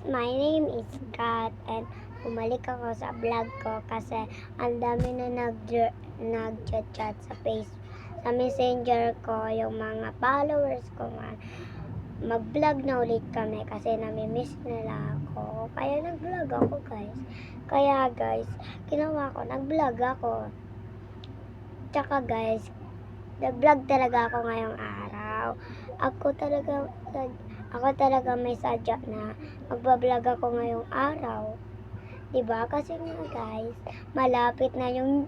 my name is Kat and bumalik ako sa vlog ko kasi ang dami na nag-chat sa Facebook, sa messenger ko, yung mga followers ko nga. Mag-vlog na ulit kami kasi nami-miss nila ako. Kaya nag-vlog ako guys. Kaya guys, ginawa ko, nag-vlog ako. Tsaka guys, nag-vlog talaga ako ngayong araw. Ako talaga may sadya na magbablog ako ngayong araw. Diba? Kasi nga guys, malapit na yung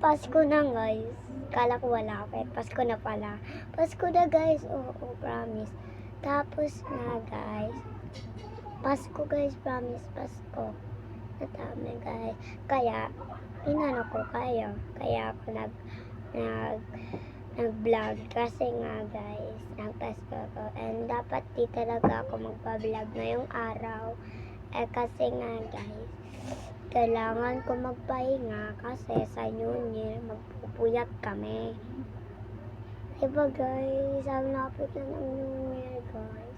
Pasko na guys. Kala ko wala ako. Pasko na pala. Pasko na guys. Oo, promise. Tapos na guys. Pasko guys, promise. Pasko. Natami guys. Kaya, inano ko kayo. Kaya ako nag-vlog kasi nga guys, nagpasko ko and dapat di talaga ako magpa-vlog ngayong araw kasi nga guys, kailangan ko magpahinga kasi sa New Year magpupuyat kami, diba guys, ang lapit na ng New Year guys,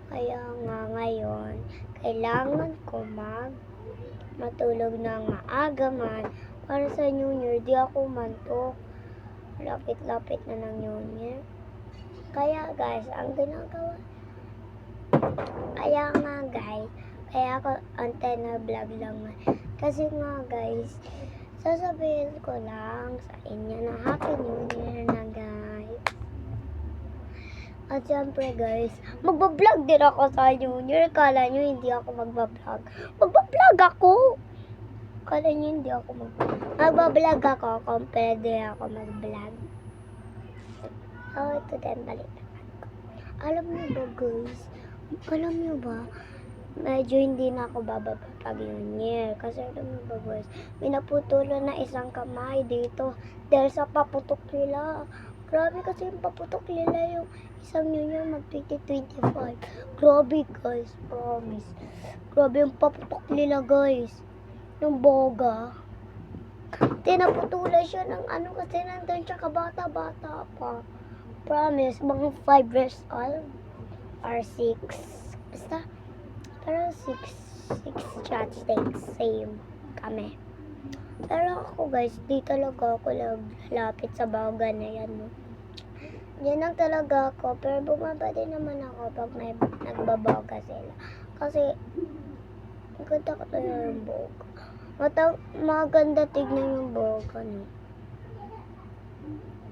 kaya nga ngayon kailangan ko matulog na maaga man para sa New Year di ako mantok. Lapit-lapit na ng New Year. Kaya guys, ang ginagawa. Kaya nga guys, kaya ako antay na vlog lang. Kasi nga guys, sasabihin ko lang sa inyo na Happy New Year na guys. At syempre guys, magbablog din ako sa New Year. Kala nyo hindi ako magbablog. Magbablog ako! Kala nyo hindi ako magbablog ako kung pwede ako mag-vlog. Ito din balitaan ko. Alam nyo ba, medyo hindi na ako bababa pag New Year. Kasi alam nyo ba guys, may naputulan na isang kamay dito dahil sa paputok nila. Grabe kasi yung paputok nila yung isang New Year mag-2025. Grabe guys, promise. Grabe yung paputok nila guys. Yung boga. Tinaputulan siya ng kasi nandun siya kabata-bata pa. Promise, mga 5 years old or 6. Basta, pero 6 shots takes same kami. Pero ako guys, di talaga ako lalapit sa boga na yan. No? Yan lang talaga ako, pero bumaba din naman ako pag may nagbaboga sila. Kasi, ganda ko tayo yung boga. Maganda tignan yung boga, no?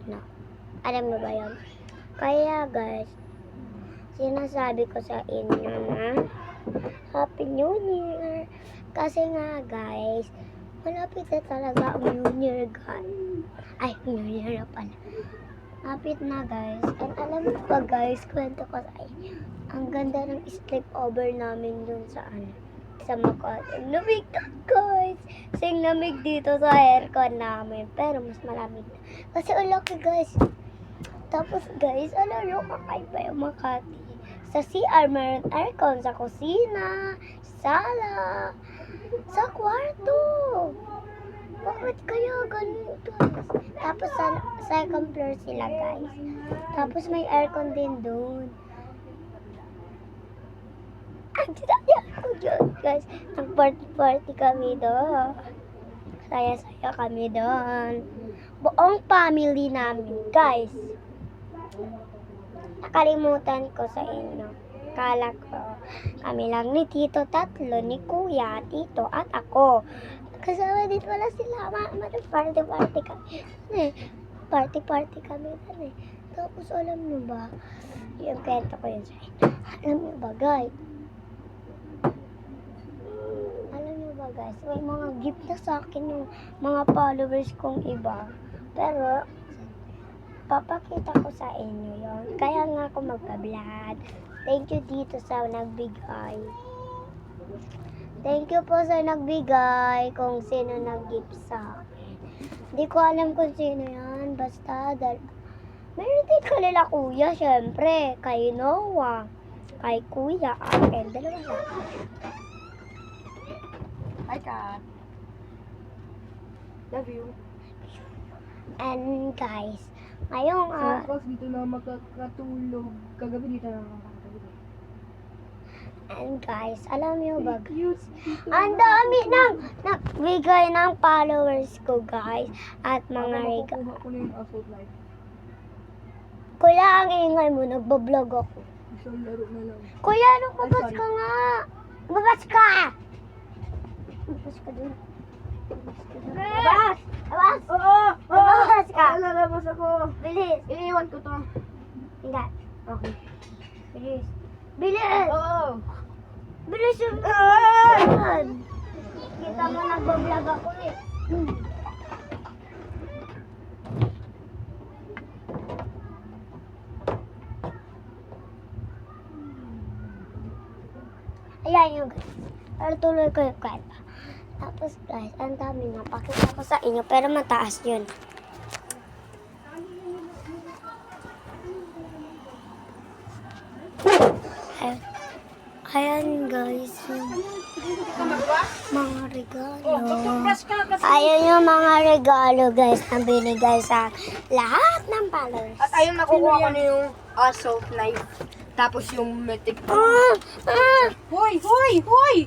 No. Alam mo ba yun? Kaya guys, sinasabi ko sa inyo na Happy New Year. Kasi nga guys, malapit na talaga ang New Year guys. Ay, New Year na pala. Malapit na guys. And alam mo ba guys, kwento ko sa inyo. Ang ganda ng sleepover namin dun sa sa Makati. Lamig na guys. Sing lamig dito sa aircon namin. Pero mas malamig na. Kasi laki guys. Tapos guys, alam nyo kakaiba yung Makati. Sa CR meron aircon. Sa kusina, sala, sa kwarto. Bakit kaya ganito guys? Tapos sa second floor sila guys. Tapos may aircon din doon. Ang dinaya ko dyan, guys. Nag-party kami doon. Saya-saya kami doon. Buong family namin, guys. Nakalimutan ko sa inyo. Kala ko, kami lang ni Tito, tatlo, ni Kuya, Tito, at ako. Kasama din pala sila. Party-party kami. Party-party kami doon eh. Tapos alam nyo ba, yung kwento ko yun sa inyo. Alam nyo ba, guys? Guys, may mga gift na sa akin yung mga followers kong iba. Pero, papakita ko sa inyo yon. Kaya nga ako magpa-vlog. Thank you dito sa nagbigay. Thank you po sa nagbigay kung sino nag-gift sa akin. Hindi ko alam kung sino yan. Basta, meron din kanila kuya, syempre. Kay Noah. Kay kuya, akin. Dalawa lang. Hi, Kat. Love you. And guys, ngayong Tapos dito na makakatulog. Kagabi dito na makakatulog. And guys, alam niyo ba guys, ang dami nang nagbigay ng followers ko guys at mga regalo. Makukuha ko na yung assault life. Kuya, ang ingay mo, nagbablog ako. Isang laro na lang. Kuya, lumabas ka nga. Lumabas ka! Lumabas ka dun. Lumabas! Lumabas! Oo! Lumabas ka! Lalabas ako. Bilis! Iniwan ko to. Hindi. Okay. Bilis! Bilis! Oo. Bilis yung lumabas! Kita mo, nagbablog ako eh. Ayan yung guys. Pero tuloy ko yung kwento. Tapos guys, ang dami nga. Pakita ko sa inyo. Pero mataas yun. Ayan, ayan guys. Yung mga regalo. Ayan yung mga regalo guys na binigay sa lahat ng followers. At ayun, nakukuha ko na yung assault knife. Tapos yung mythic. Hoy! Hoy! Hoy!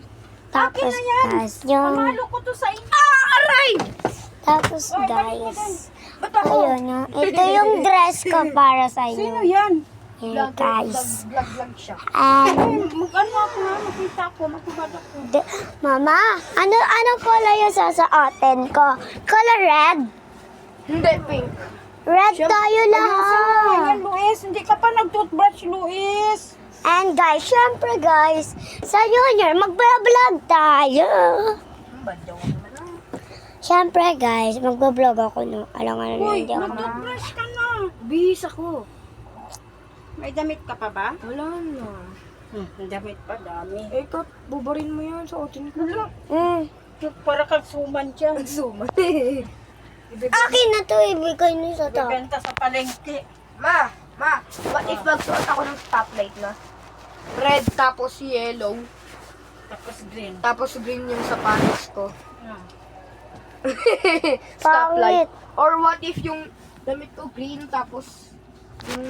Tapos Akin na yan. guys, yung... Pamalo ko to sa inyo. Ah! Aray! Tapos Oy, balik mo guys, Ba't ako? ayun yung... Ito yung dress ko para sa Sino inyo. yan? Ayan guys. Vlog siya. And, Mag-ano ako na, makita ko, magkubad ako. Mama, anong color yung sasuotin ko? Color red? Hindi, pink. Red tayo Ayan, lahat. Luis, hindi ka pa nag-toothbrush, Luis. And guys, syempre guys, sa Junior, magbablog tayo. Syempre guys, magbablog ako no. Alam nga na Uy, hindi ako. mag-toothbrush ka na. Bihis ako. May damit ka pa ba? Wala na. Damit pa, dami. Eh, bubarin mo yan sa otin ko. Para kang suman dyan. Suman? Akin na to, ibigay niyo sa to. Bibenta sa palengke. Ma, what if magsuot ako ng stoplight na? Red tapos yellow. Tapos green yung sapatos ko. Pangit. Or what if yung damit ko green tapos yung